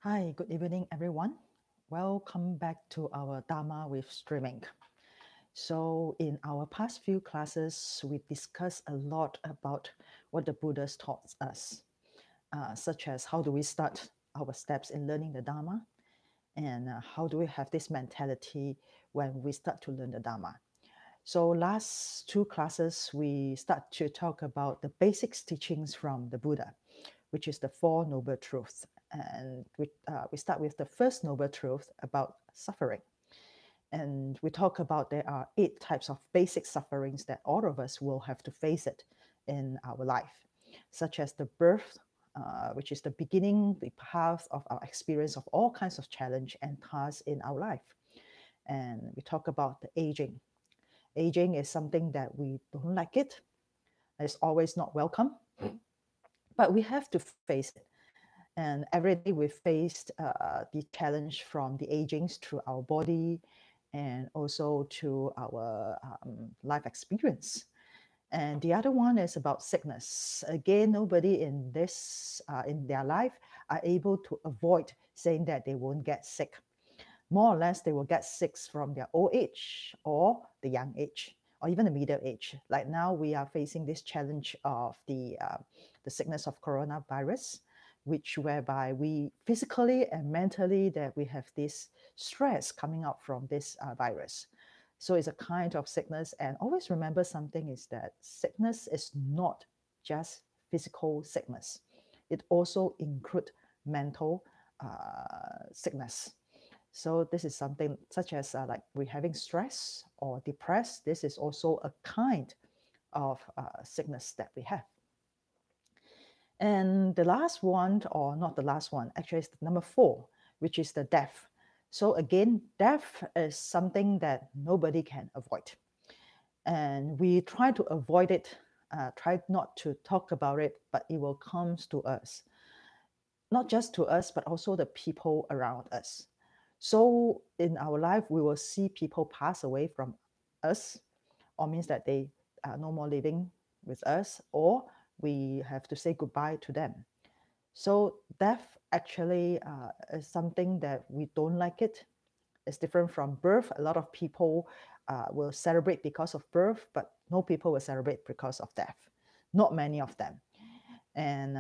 Hi, good evening, everyone. Welcome back to our Dharma with streaming. So, in our past few classes, we discussed a lot about what the Buddhas taught us, such as how do we start our steps in learning the Dharma, and how do we have this mentality when we start to learn the Dharma. So, last two classes, we start to talk about the basic teachings from the Buddha, which is the Four Noble Truths. And we start with the first noble truth about suffering. And we talk about there are 8 types of basic sufferings that all of us will have to face it in our life, such as the birth, which is the beginning, the path of our experience of all kinds of challenge and tasks in our life. And we talk about the aging. Aging is something that we don't like it. It's always not welcome, but we have to face it. And every day we faced the challenge from the agings through our body and also to our life experience. And the other one is about sickness. Again, nobody in this in their life are able to avoid saying that they won't get sick. More or less, they will get sick from their old age or the young age or even the middle age. Like now, we are facing this challenge of the sickness of coronavirus, which whereby we physically and mentally that we have this stress coming out from this virus. So it's a kind of sickness. And always remember something is that sickness is not just physical sickness. It also includes mental sickness. So this is something such as like we're having stress or depressed. This is also a kind of sickness that we have. And the last one, or not the last one, actually is number 4, which is the death. So again, death is something that nobody can avoid. And we try to avoid it, try not to talk about it, but it will come to us. Not just to us, but also the people around us. So in our life, we will see people pass away from us, or means that they are no more living with us, or we have to say goodbye to them. So death actually is something that we don't like it. It's different from birth. A lot of people will celebrate because of birth, but no people will celebrate because of death. Not many of them. And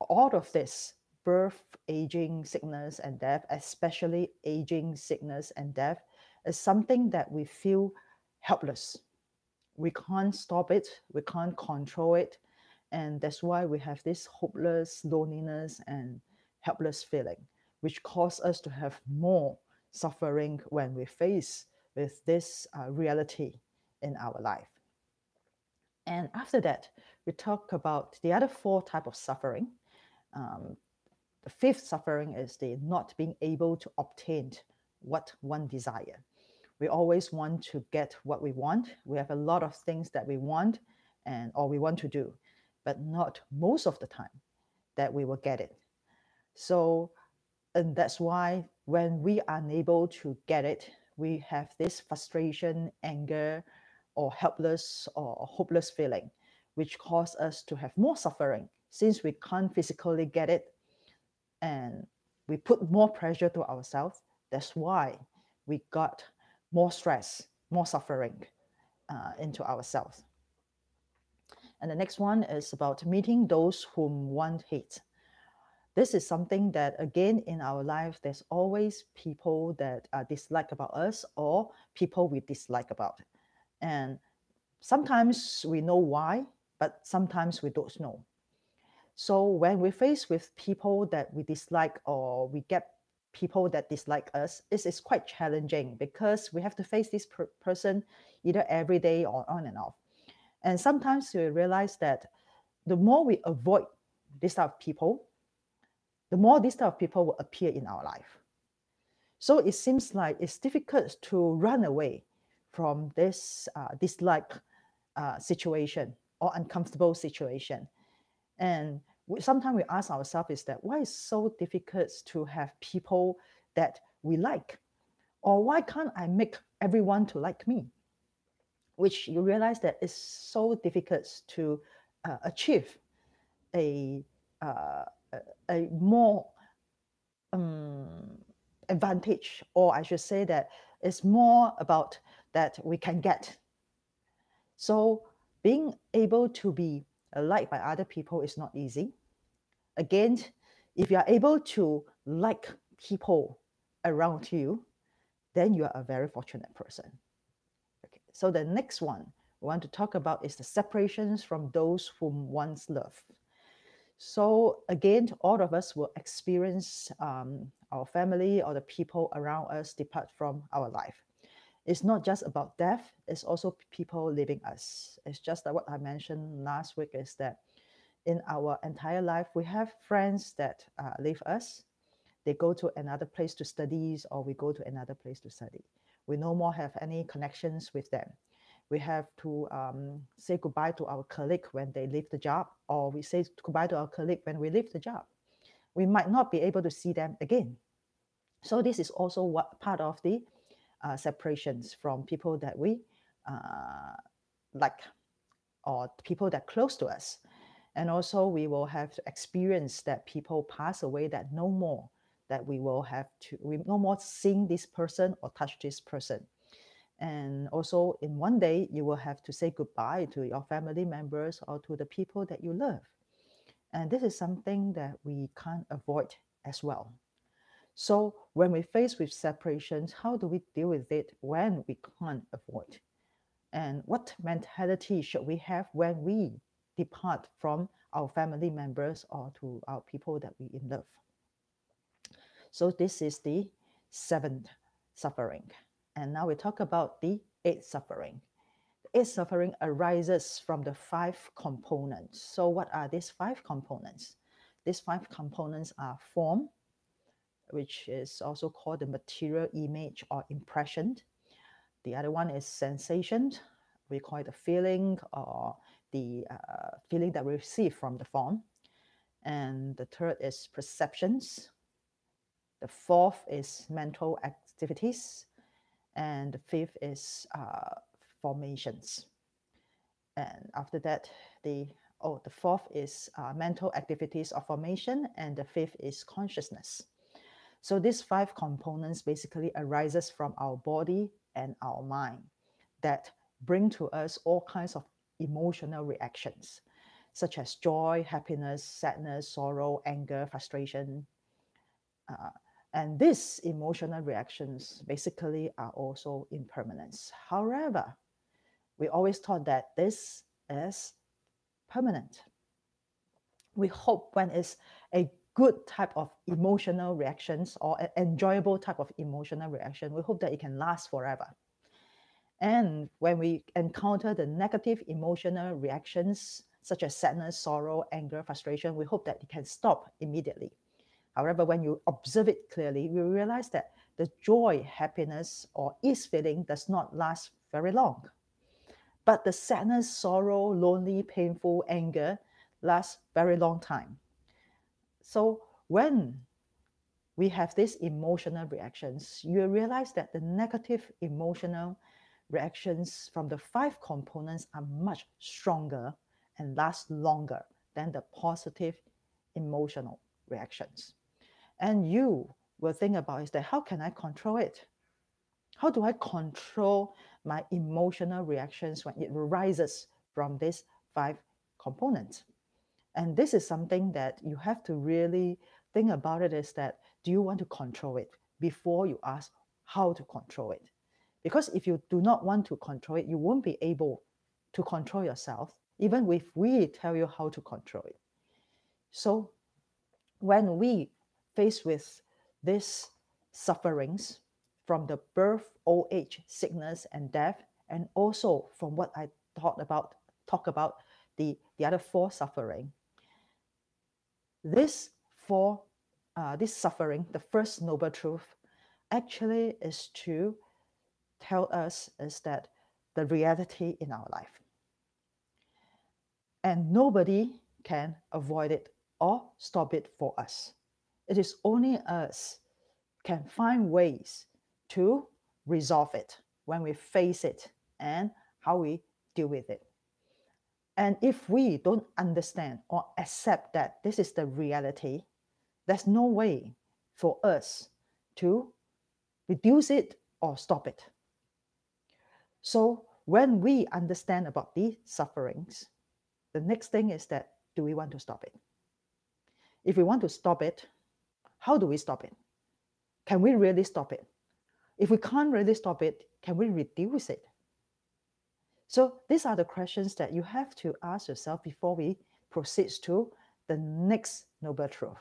all of this, birth, aging, sickness, and death, especially aging, sickness, and death, is something that we feel helpless. We can't stop it, we can't control it. And that's why we have this hopeless, loneliness, and helpless feeling, which cause us to have more suffering when we face with this reality in our life. And after that, we talk about the other 4 types of suffering. Um, the 5th suffering is the not being able to obtain what one desire. We always want to get what we want. We have a lot of things that we want and or we want to do, but not most of the time that we will get it. So, and that's why when we are unable to get it, we have this frustration, anger, or helpless or hopeless feeling, which cause us to have more suffering since we can't physically get it, and we put more pressure to ourselves. That's why we got more stress, more suffering into ourselves. And the next one is about meeting those whom one hates. This is something that, again, in our life, there's always people that dislike about us or people we dislike about. And sometimes we know why, but sometimes we don't know. So when we're faced with people that we dislike or we get people that dislike us, it is quite challenging because we have to face this person either every day or on and off. And sometimes we realize that the more we avoid this type of people, the more this type of people will appear in our life. So it seems like it's difficult to run away from this dislike situation or uncomfortable situation. And sometimes we ask ourselves is that why is so difficult to have people that we like? Or why can't I make everyone to like me? Which you realize that it's so difficult to achieve a, uh, a more advantage, or I should say that it's more about that we can get. So being able to be liked by other people is not easy. Again, if you are able to like people around you, then you are a very fortunate person. Okay. So the next one we want to talk about is the separations from those whom once loved. So again, all of us will experience our family or the people around us depart from our life. It's not just about death, it's also people leaving us. It's just like what I mentioned last week, is that in our entire life, we have friends that leave us. They go to another place to study, or we go to another place to study. We no more have any connections with them. We have to say goodbye to our colleague when they leave the job, or we say goodbye to our colleague when we leave the job. We might not be able to see them again. So this is also what part of the separations from people that we like, or people that are close to us. And also we will have to experience that people pass away, that no more, that we no more seeing this person or touch this person. And also in one day, you will have to say goodbye to your family members or to the people that you love. And this is something that we can't avoid as well. So when we face with separations, how do we deal with it when we can't avoid? And what mentality should we have when we depart from our family members or to our people that we love? So this is the seventh suffering. And now we talk about the eighth suffering. The eighth suffering arises from the five components. So what are these five components? These five components are form, which is also called the material image or impression. The other one is sensation. We call it the feeling, or the feeling that we receive from the form. And the third is perceptions. The fourth is mental activities. And the fifth is formations. And after that, the fourth is mental activities of formation, and the fifth is consciousness. So these five components basically arises from our body and our mind that bring to us all kinds of emotional reactions, such as joy, happiness, sadness, sorrow, anger, frustration. And these emotional reactions basically are also impermanence. However, we always thought that this is permanent. We hope when it's a good type of emotional reactions or an enjoyable type of emotional reaction, we hope that it can last forever. And when we encounter the negative emotional reactions, such as sadness, sorrow, anger, frustration, we hope that it can stop immediately. However, when you observe it clearly, you realize that the joy, happiness, or ease feeling does not last very long. But the sadness, sorrow, lonely, painful, anger lasts very long time. So when we have these emotional reactions, you realize that the negative emotional reactions from the five components are much stronger and last longer than the positive emotional reactions. And you will think about is that how can I control it? How do I control my emotional reactions when it arises from these five components? And this is something that you have to really think about it, is that do you want to control it before you ask how to control it? Because if you do not want to control it, you won't be able to control yourself, even if we tell you how to control it. So when we face with these sufferings from the birth, old age, sickness, and death, and also from what I talk about the other four suffering, this suffering, the first noble truth, actually is to tell us is that the reality in our life. And nobody can avoid it or stop it for us. It is only us can find ways to resolve it when we face it and how we deal with it. And if we don't understand or accept that this is the reality, there's no way for us to reduce it or stop it. So when we understand about these sufferings, the next thing is that, do we want to stop it? If we want to stop it, how do we stop it? Can we really stop it? If we can't really stop it, can we reduce it? So these are the questions that you have to ask yourself before we proceed to the next noble truth.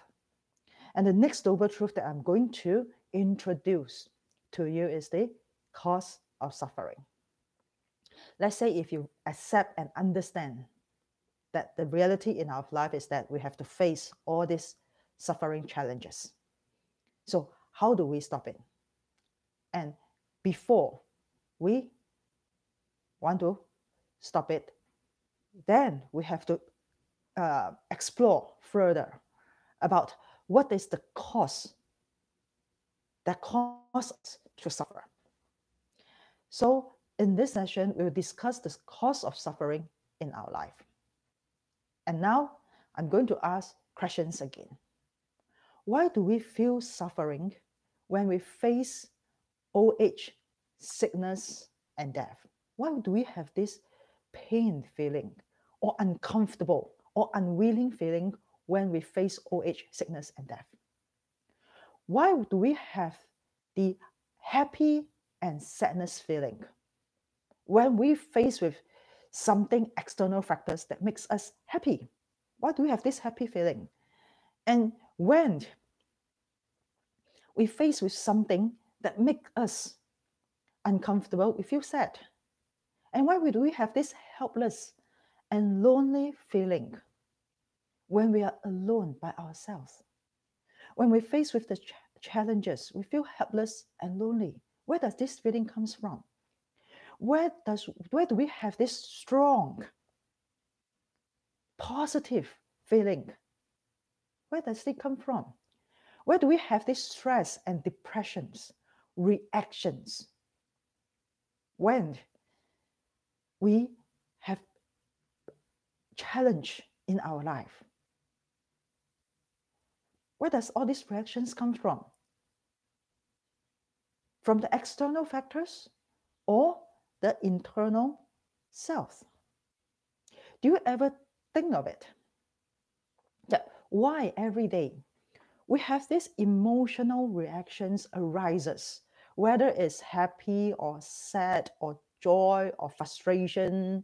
And the next noble truth that I'm going to introduce to you is the cause of suffering. Let's say if you accept and understand that the reality in our life is that we have to face all these suffering challenges. So how do we stop it? And before we want to stop it, then we have to explore further about what is the cause that causes us to suffer. So in this session, we will discuss the cause of suffering in our life. And now I'm going to ask questions again. Why do we feel suffering when we face old age, sickness, and death? Why do we have this pain feeling or uncomfortable or unwilling feeling when we face old age, sickness, and death? Why do we have the happy and sadness feeling when we face with something external factors that makes us happy? Why do we have this happy feeling? And when we face with something that makes us uncomfortable, we feel sad. And why do we have this helpless and lonely feeling when we are alone by ourselves? When we face with the challenges, we feel helpless and lonely. Where does this feeling comes from? Where do we have this strong, positive feeling? Where does it come from? Where do we have this stress and depressions, reactions? When we have challenge in our life, where does all these reactions come from? From the external factors or the internal self? Do you ever think of it? That why every day we have these emotional reactions arises, whether it's happy or sad or joy or frustration,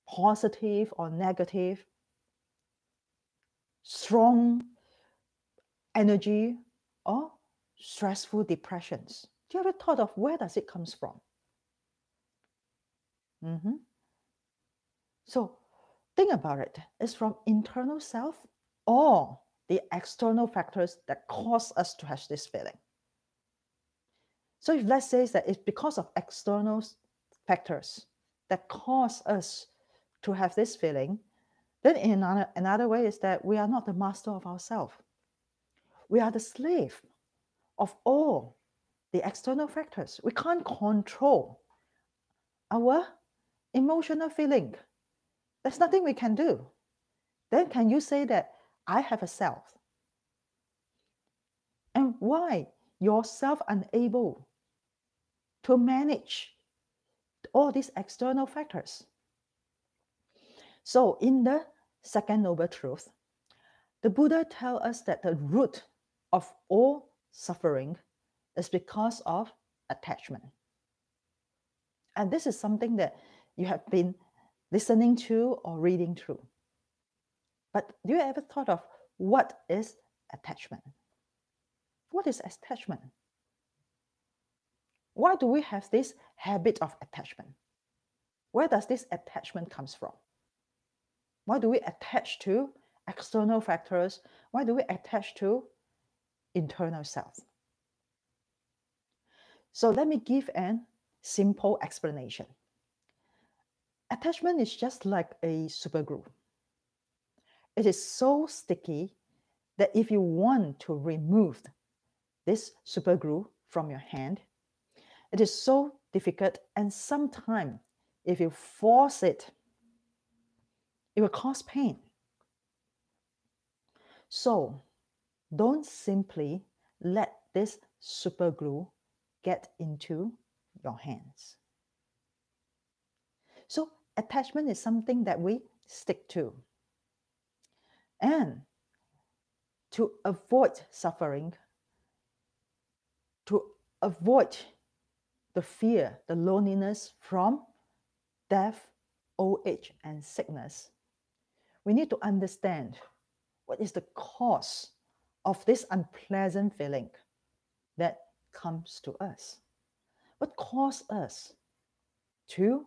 positive or negative, strong energy or stressful depressions? Do you ever thought of where does it comes from? So think about it. It's from internal self or the external factors that cause us to have this feeling. So if let's say that it's because of external factors that cause us to have this feeling, then in another way is that we are not the master of ourselves. We are the slave of all the external factors. We can't control our emotional feeling. There's nothing we can do. Then can you say that I have a self? And why yourself unable to manage all these external factors? So in the second noble truth, the Buddha tells us that the root of all suffering is because of attachment. And this is something that you have been listening to or reading through. But do you ever thought of what is attachment? What is attachment? Why do we have this habit of attachment? Where does this attachment comes from? Why do we attach to external factors? Why do we attach to internal self? So let me give a simple explanation. Attachment is just like a super glue. It is so sticky that if you want to remove this super glue from your hand, it is so difficult, and sometimes if you force it, it will cause pain. So don't simply let this super glue get into your hands. So attachment is something that we stick to. And to avoid suffering, to avoid the fear, the loneliness from death, old age, and sickness, we need to understand what is the cause of this unpleasant feeling that comes to us. What causes us to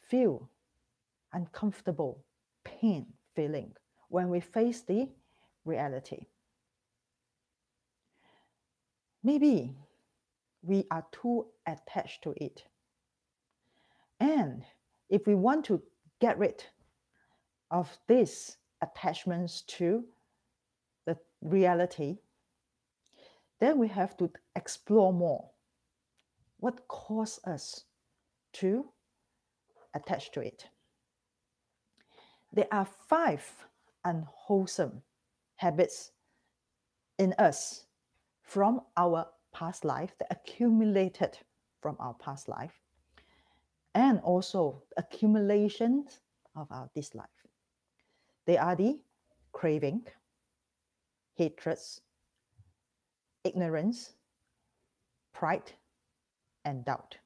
feel uncomfortable, pain feeling when we face the reality? Maybe we are too attached to it. And if we want to get rid of these attachments to the reality, then we have to explore more what causes us to attach to it. There are 5 unwholesome habits in us from our past life, that accumulated from our past life, and also accumulations of our this life. They are the craving, hatreds, ignorance, pride, and doubt.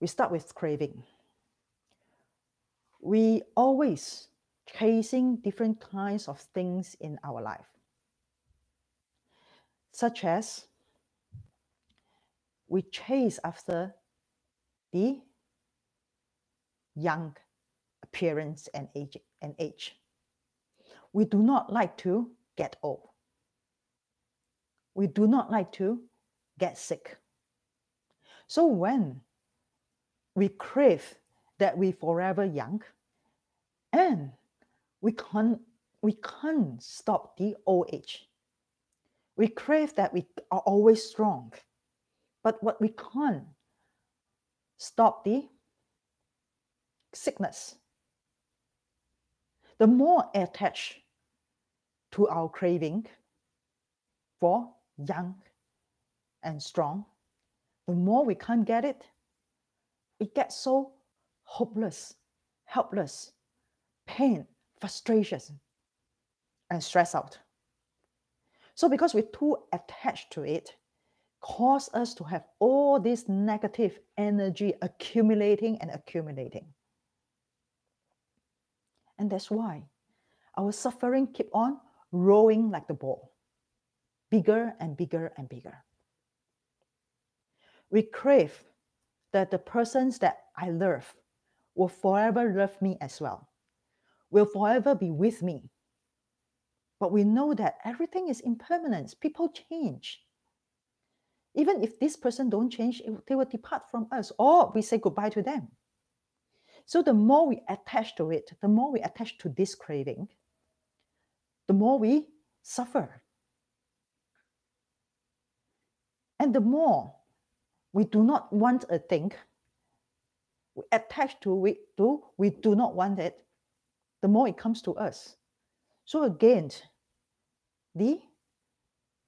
We start with craving. We always chasing different kinds of things in our life, such as we chase after the young appearance and age. We do not like to get old. We do not like to get sick. So when we crave that we forever young, and we can't stop the old age. We crave that we are always strong, but what we can't stop the sickness. The more attached to our craving for young and strong, the more we can't get it. We get so hopeless, helpless, pain, frustration, and stress out. So because we're too attached to it, cause us to have all this negative energy accumulating and accumulating. And that's why our suffering keep on rolling like the ball, bigger and bigger and bigger. We crave that the persons that I love will forever love me as well, will forever be with me. But we know that everything is impermanent. People change. Even if this person don't change, they will depart from us, or we say goodbye to them. So the more we attach to it, the more we attach to this craving, the more we suffer. And the more we do not want a thing, we attach to it, we do not want it, the more it comes to us. So again, the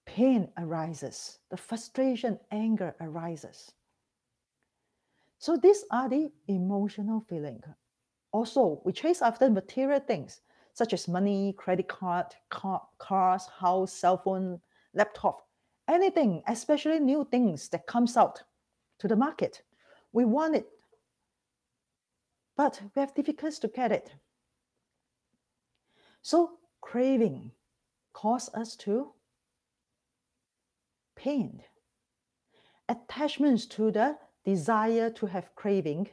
pain arises, the frustration, anger arises. So these are the emotional feelings. Also, we chase after material things such as money, credit card, cars, house, cell phone, laptop, anything, especially new things that comes out to the market. We want it, but we have difficulties to get it. So craving causes us to pain. Attachments to the desire to have craving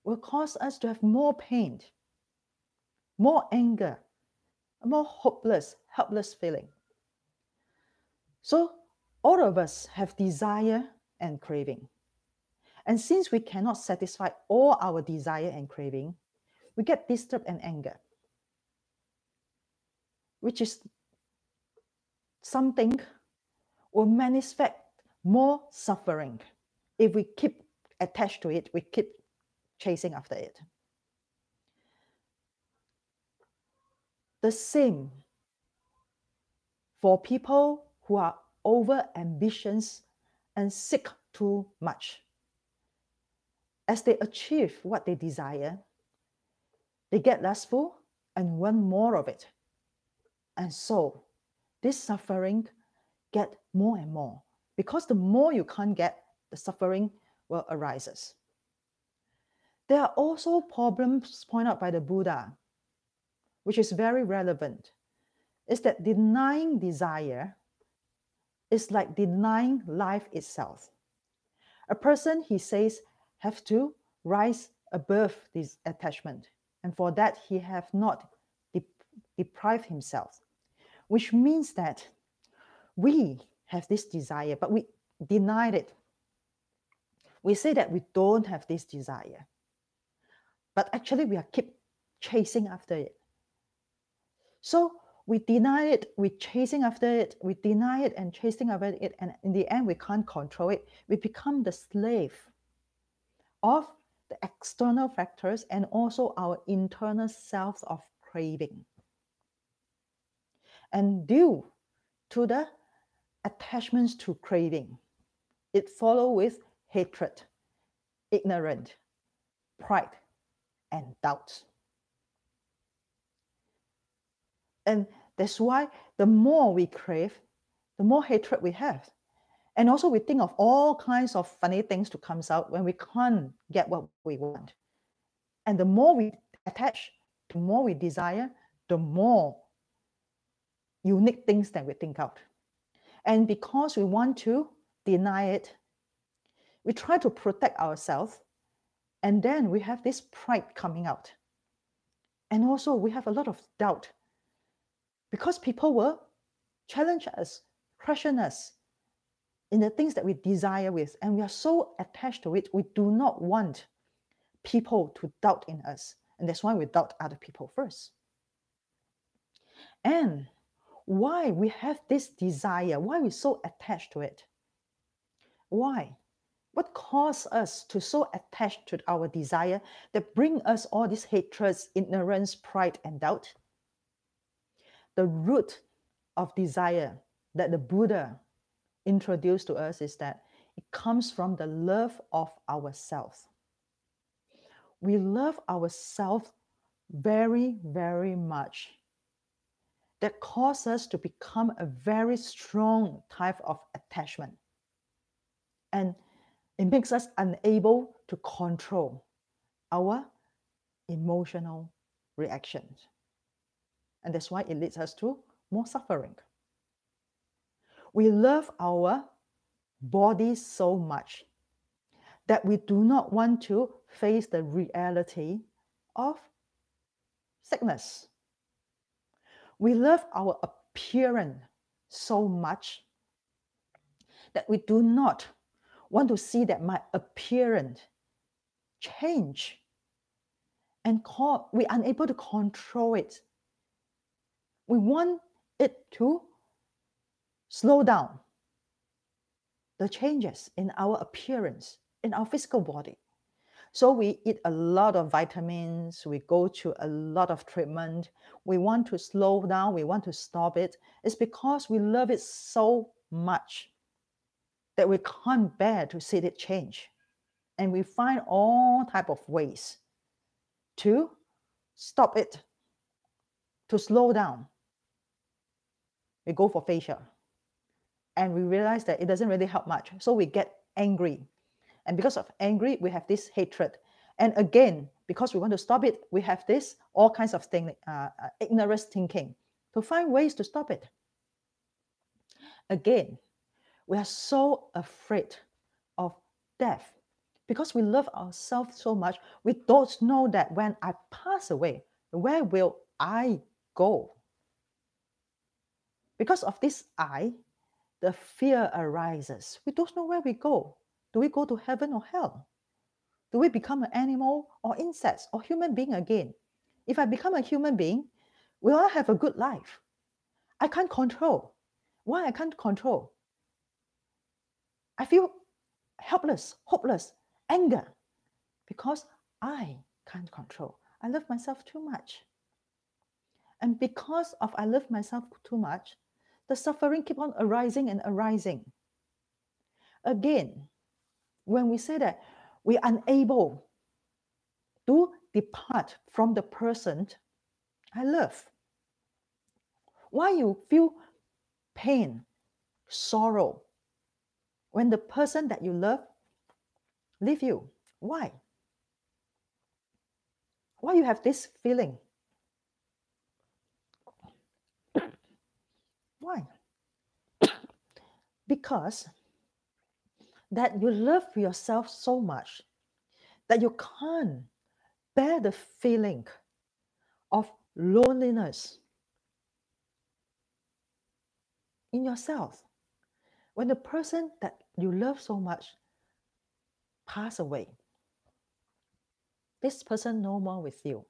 will cause us to have more pain, more anger, a more hopeless, helpless feeling. So all of us have desire and craving. And since we cannot satisfy all our desire and craving, we get disturbed and anger, which is something will manifest more suffering. If we keep attached to it, we keep chasing after it. The same for people who are over ambitious and seek too much. As they achieve what they desire, they get lustful and want more of it. And so this suffering get more and more, because the more you can't get, the suffering will arises. There are also problems pointed out by the Buddha, which is very relevant, is that denying desire is like denying life itself. A person, he says, have to rise above this attachment, and for that he have not deprived himself, which means that we have this desire, but we denied it. We say that we don't have this desire, but actually we are keep chasing after it. So we deny it, we're chasing after it, we deny it and chasing after it, and in the end we can't control it. We become the slave of the external factors and also our internal self of craving. And due to the attachments to craving, it follows with hatred, ignorance, pride, and doubt. And that's why the more we crave, the more hatred we have. And also we think of all kinds of funny things to come out when we can't get what we want. And the more we attach, the more we desire, the more unique things that we think out. And because we want to deny it, we try to protect ourselves, and then we have this pride coming out. And also we have a lot of doubt, because people will challenge us, question us in the things that we desire with, and we are so attached to it, we do not want people to doubt in us. And that's why we doubt other people first. And why we have this desire, why we're so attached to it? Why? What causes us to so attached to our desire that bring us all these hatreds, ignorance, pride, and doubt? The root of desire that the Buddha introduced to us is that it comes from the love of ourselves. We love ourselves very, very much. That causes us to become a very strong type of attachment. And it makes us unable to control our emotional reactions. And that's why it leads us to more suffering. We love our body so much that we do not want to face the reality of sickness. We love our appearance so much that we do not want to see that my appearance change, and we're unable to control it. We want it to slow down the changes in our appearance, in our physical body. So we eat a lot of vitamins, we go to a lot of treatment, we want to slow down, we want to stop it. It's because we love it so much that we can't bear to see it change. And we find all types of ways to stop it, to slow down. We go for facial. And we realize that it doesn't really help much. So we get angry. And because of angry, we have this hatred. And again, because we want to stop it, we have this all kinds of things, ignorance thinking, to find ways to stop it. Again, we are so afraid of death because we love ourselves so much. We don't know that when I pass away, where will I go? Because of this I, the fear arises. We don't know where we go. Do we go to heaven or hell? Do we become an animal or insects or human being again? If I become a human being, will I have a good life? I can't control. Why I can't control? I feel helpless, hopeless, anger, because I can't control. I love myself too much. And because of I love myself too much, the suffering keep on arising and arising. Again, when we say that we are unable to depart from the person I love, why you feel pain, sorrow when the person that you love leave you? Why? Why you have this feeling? Why? Because that you love yourself so much that you can't bear the feeling of loneliness in yourself. When the person that you love so much pass away, this person no more with you.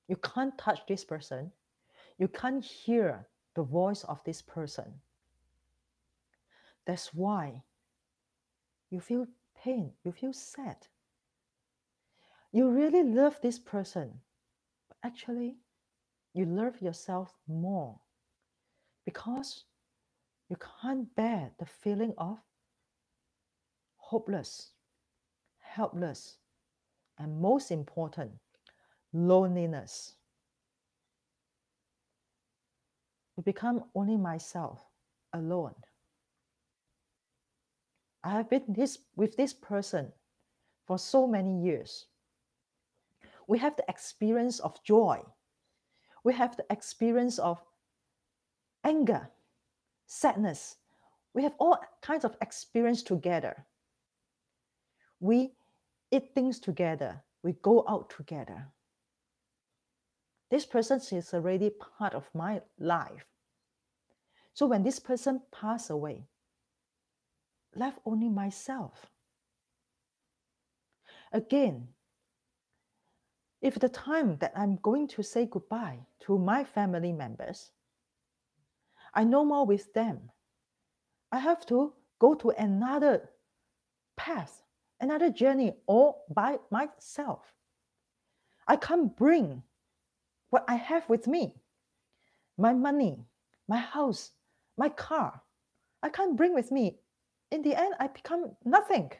You can't touch this person. You can't hear the voice of this person. That's why you feel pain, you feel sad. You really love this person, but actually you love yourself more because you can't bear the feeling of hopeless, helpless, and most important, loneliness. You become only myself, alone. I have been with this person for so many years. We have the experience of joy. We have the experience of anger, sadness. We have all kinds of experience together. We eat things together. We go out together. This person is already part of my life. So when this person passed away, left only myself. Again, if the time that I'm going to say goodbye to my family members, I no more with them, I have to go to another path, another journey all by myself. I can't bring what I have with me, my money, my house, my car. I can't bring with me. In the end, I become nothing.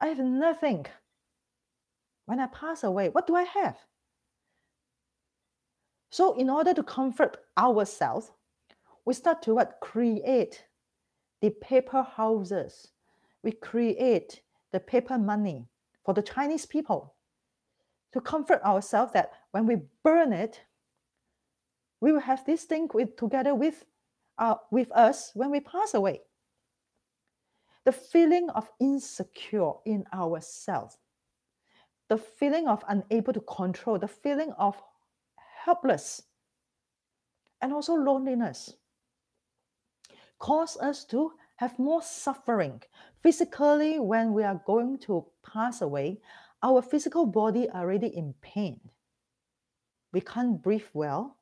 I have nothing. When I pass away, what do I have? So in order to comfort ourselves, we start to create the paper houses. We create the paper money for the Chinese people to comfort ourselves that when we burn it, we will have this thing together with us when we pass away. The feeling of insecure in ourselves, the feeling of unable to control, the feeling of helpless, and also loneliness cause us to have more suffering. Physically, when we are going to pass away, our physical body already in pain. We can't breathe well.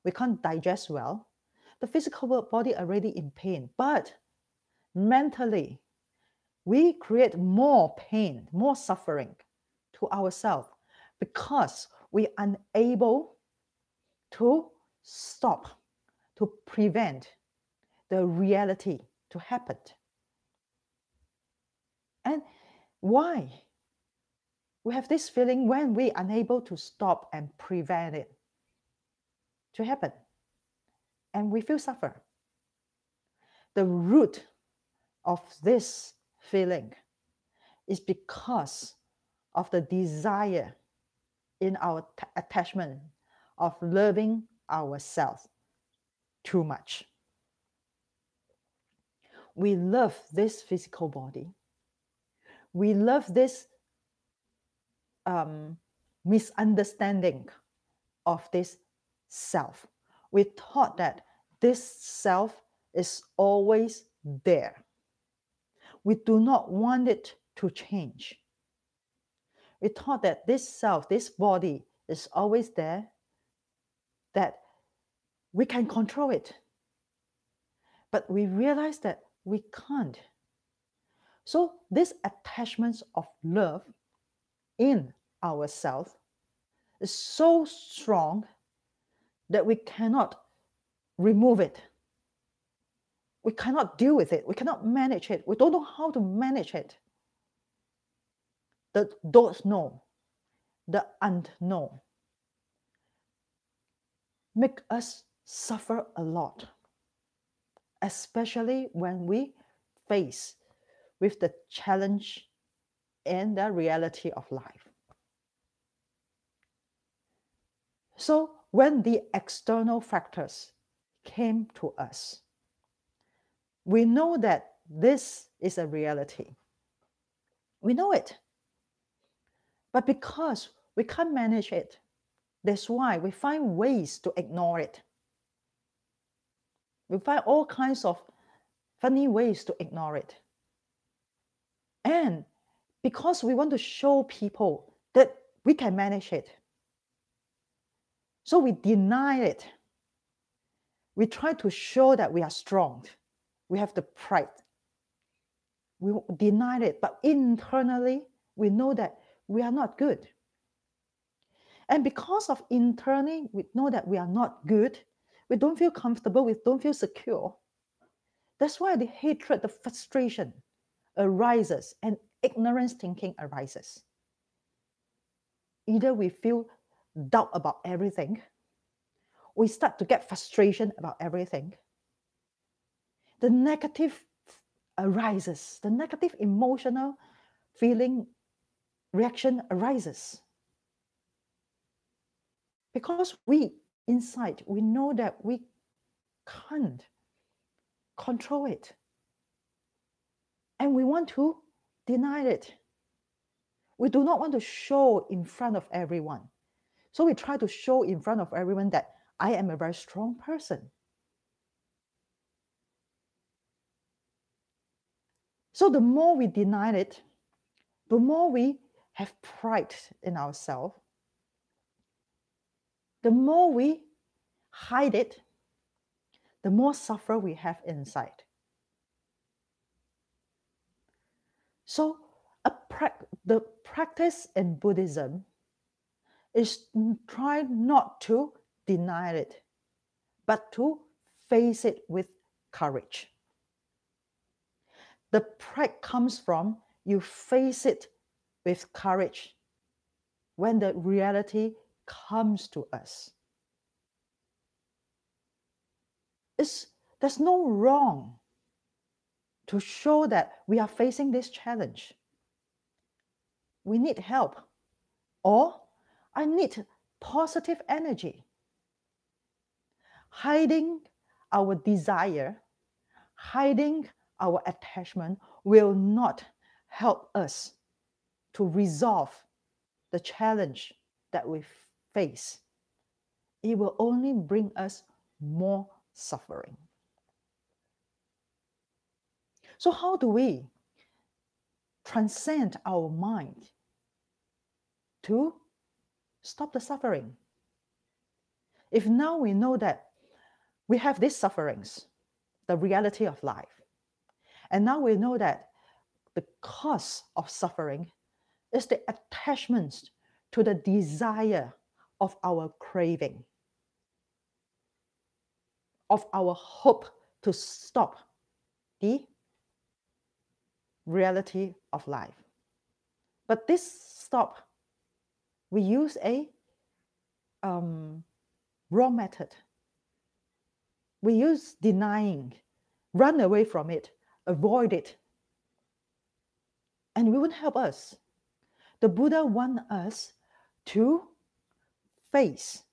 We can't digest well. The physical body already in pain. But mentally, we create more pain, more suffering to ourselves because we are unable to stop, to prevent the reality to happen. And why? We have this feeling when we are unable to stop and prevent it to happen. And we feel suffer. The root of this feeling is because of the desire in our attachment of loving ourselves too much. We love this physical body. We love this misunderstanding of this self. We thought that this self is always there. We do not want it to change. We thought that this self, this body is always there, that we can control it. But we realize that we can't. So this attachment of love in ourselves is so strong that we cannot remove it. We cannot deal with it. We cannot manage it. We don't know how to manage it. The don't know, the unknown, make us suffer a lot, especially when we face with the challenge and the reality of life. So when the external factors came to us, we know that this is a reality. We know it. But because we can't manage it, that's why we find ways to ignore it. We find all kinds of funny ways to ignore it. And because we want to show people that we can manage it, so we deny it. We try to show that we are strong. We have the pride. We deny it, but internally, we know that we are not good. And because of internally, we know that we are not good, we don't feel comfortable, we don't feel secure. That's why the hatred, the frustration arises and ignorance thinking arises. Either we feel doubt about everything, we start to get frustration about everything. The negative arises, the negative emotional feeling reaction arises. Because we inside, we know that we can't control it. And we want to deny it. We do not want to show in front of everyone. So we try to show in front of everyone that I am a very strong person. So the more we deny it, the more we have pride in ourselves, the more we hide it, the more suffer we have inside. So the practice in Buddhism is try not to deny it, but to face it with courage. The pride comes from you face it with courage when the reality comes to us. There's no wrong to show that we are facing this challenge. We need help, or I need positive energy. Hiding our desire, hiding our attachment will not help us to resolve the challenge that we face. It will only bring us more suffering. So how do we transcend our mind to stop the suffering? If now we know that we have these sufferings, the reality of life, and now we know that the cause of suffering is the attachment to the desire of our craving, of our hope to stop the reality of life. But this stop, we use a wrong method. We use denying, run away from it, avoid it. And it won't help us. The Buddha wants us to face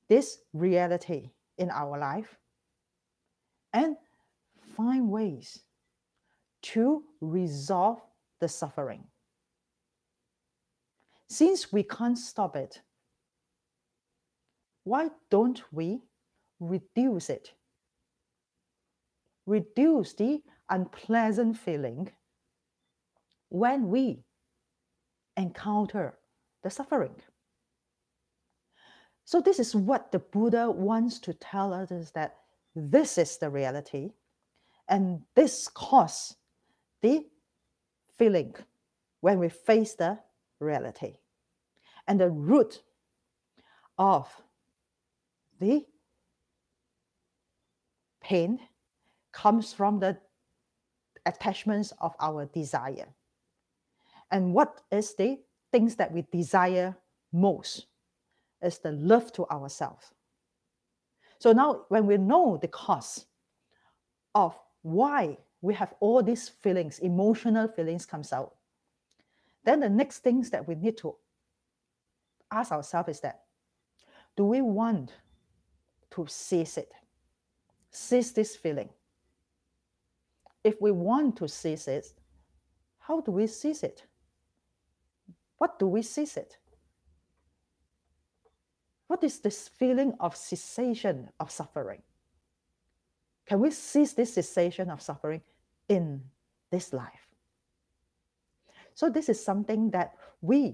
this reality in our life and find ways to resolve the suffering. Since we can't stop it, why don't we reduce it? Reduce the unpleasant feeling when we encounter the suffering. So this is what the Buddha wants to tell us, is that this is the reality, and this causes the feeling when we face the reality. And the root of the pain comes from the attachments of our desire. And what is the things that we desire most? Is the love to ourselves. So now when we know the cause of why we have all these feelings, emotional feelings comes out, then the next things that we need to ask ourselves is that, do we want to cease it? Cease this feeling. If we want to cease it, how do we cease it? What do we cease it? What is this feeling of cessation of suffering? Can we cease this cessation of suffering in this life? So this is something that we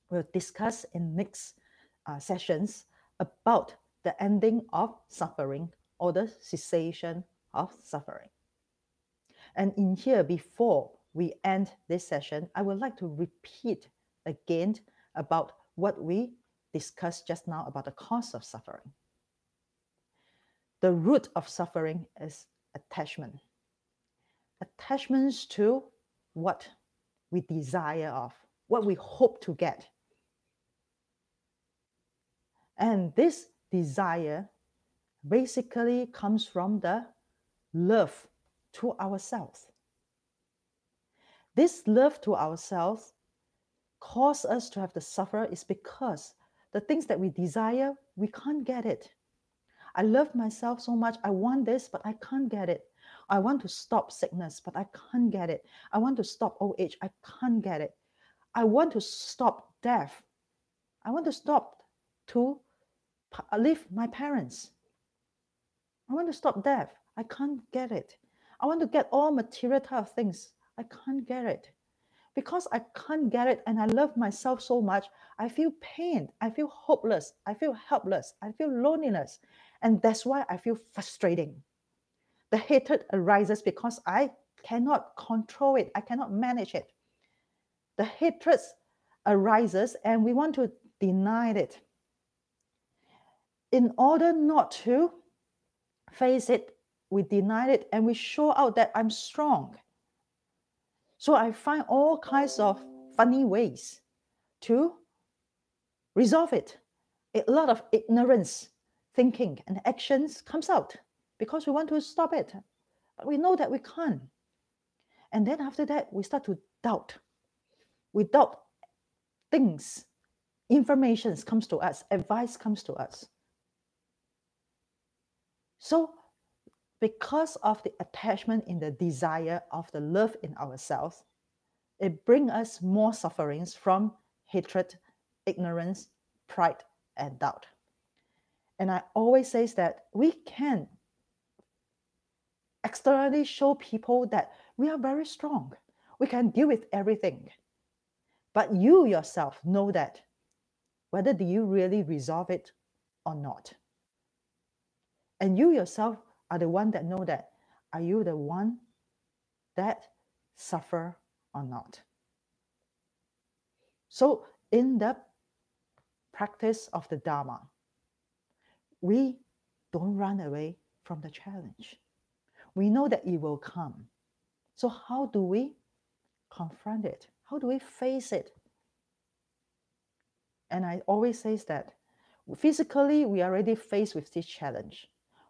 will discuss in next sessions about the ending of suffering or the cessation of suffering. And in here, before we end this session, I would like to repeat again about what we discussed just now about the cause of suffering. The root of suffering is attachment. Attachments to what we desire of, what we hope to get. And this desire basically comes from the love to ourselves. This love to ourselves causes us to have the suffer is because the things that we desire, we can't get it. I love myself so much. I want this, but I can't get it. I want to stop sickness, but I can't get it. I want to stop old age. I can't get it. I want to stop death. I want to stop to leave my parents. I want to stop death. I can't get it. I want to get all material type of things. I can't get it. Because I can't get it and I love myself so much, I feel pain. I feel hopeless. I feel helpless. I feel loneliness. And that's why I feel frustrating. The hatred arises because I cannot control it. I cannot manage it. The hatred arises and we want to deny it. In order not to face it, we deny it and we show out that I'm strong. So I find all kinds of funny ways to resolve it. A lot of ignorance, thinking, and actions comes out because we want to stop it. But we know that we can't. And then after that, we start to doubt. We doubt things, information comes to us, advice comes to us. So because of the attachment in the desire of the love in ourselves, it brings us more sufferings from hatred, ignorance, pride, and doubt. And I always say that we can externally show people that we are very strong. We can deal with everything. But you yourself know that whether do you really resolve it or not. And you yourself are the one that know that. Are you the one that suffer or not? So in the practice of the Dharma, we don't run away from the challenge. We know that it will come. So how do we confront it? How do we face it? And I always say that physically we are already faced with this challenge.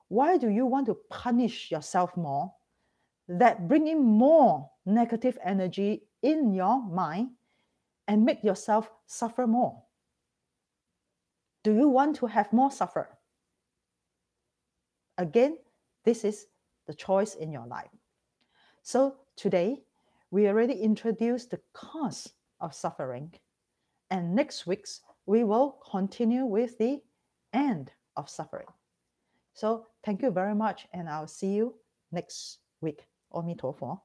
Why do you want to punish yourself more? That bring in more negative energy in your mind and make yourself suffer more. Do you want to have more suffer? Again, this is the choice in your life. So today, we already introduced the cause of suffering. And next week, we will continue with the end of suffering. So thank you very much, and I'll see you next week. 阿弥陀佛。